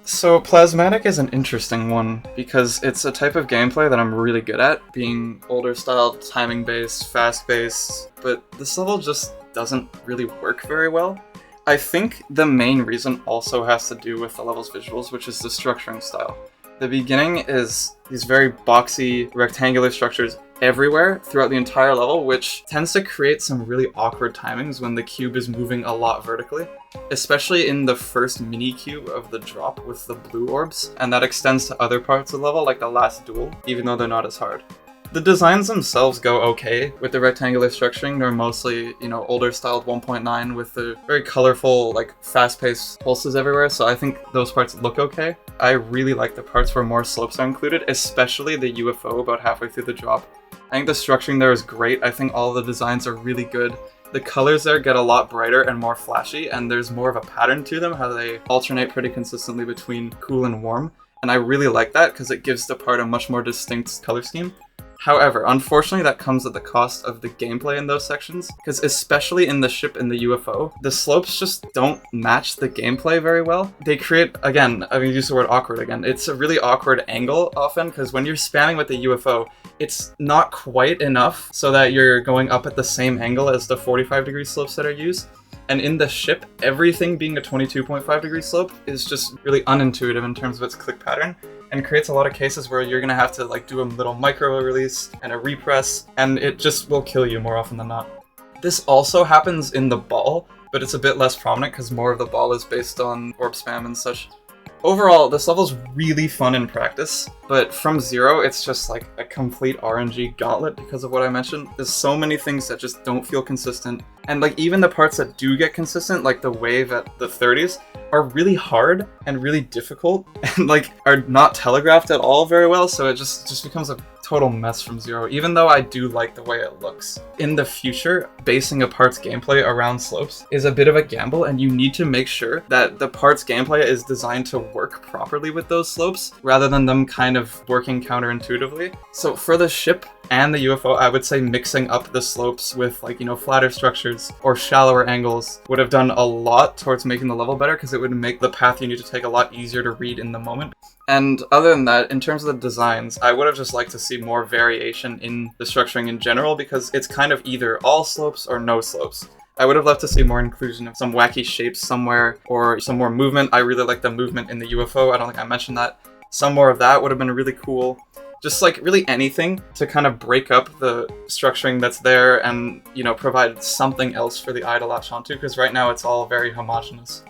So Plasmatic is an interesting one because it's a type of gameplay that I'm really good at, being older style, timing based, fast based, but this level just doesn't really work very well. I think the main reason also has to do with the level's visuals, which is the structuring style. The beginning is these very boxy, rectangular structures everywhere throughout the entire level, which tends to create some really awkward timings when the cube is moving a lot vertically, especially in the first mini cube of the drop with the blue orbs, and that extends to other parts of the level like the last duel, even though they're not as hard. The designs themselves go okay with the rectangular structuring. They're mostly, older styled 1.9 with the very colorful, fast-paced pulses everywhere, so I think those parts look okay. I really like the parts where more slopes are included, especially the UFO about halfway through the drop. I think the structuring there is great. I think all the designs are really good. The colors there get a lot brighter and more flashy, and there's more of a pattern to them, how they alternate pretty consistently between cool and warm. And I really like that because it gives the part a much more distinct color scheme. However, unfortunately that comes at the cost of the gameplay in those sections, because especially in the ship and the UFO, the slopes just don't match the gameplay very well. They create, again, I'm going to use the word awkward again, it's a really awkward angle often, because when you're spanning with the UFO, it's not quite enough so that you're going up at the same angle as the 45-degree slopes that are used. And in the ship, everything being a 22.5-degree slope is just really unintuitive in terms of its click pattern, and creates a lot of cases where you're gonna have to do a little micro release and a repress, and it just will kill you more often than not. This also happens in the ball, but it's a bit less prominent because more of the ball is based on orb spam and such. Overall, this level's really fun in practice, but from zero, it's just like a complete RNG gauntlet because of what I mentioned. There's so many things that just don't feel consistent, and even the parts that do get consistent, like the wave at the 30s, are really hard and really difficult, and are not telegraphed at all very well, so it just becomes a total mess from zero, even though I do like the way it looks. In the future, basing a part's gameplay around slopes is a bit of a gamble, and you need to make sure that the part's gameplay is designed to work properly with those slopes, rather than them kind of working counterintuitively. So for the ship and the UFO, I would say mixing up the slopes with flatter structures or shallower angles would have done a lot towards making the level better, because it would make the path you need to take a lot easier to read in the moment. And other than that, in terms of the designs, I would have just liked to see more variation in the structuring in general, because it's kind of either all slopes or no slopes. I would have loved to see more inclusion of some wacky shapes somewhere, or some more movement. I really like the movement in the UFO, I don't think I mentioned that. Some more of that would have been really cool. Just really anything to kind of break up the structuring that's there and, provide something else for the eye to latch onto, because right now it's all very homogenous.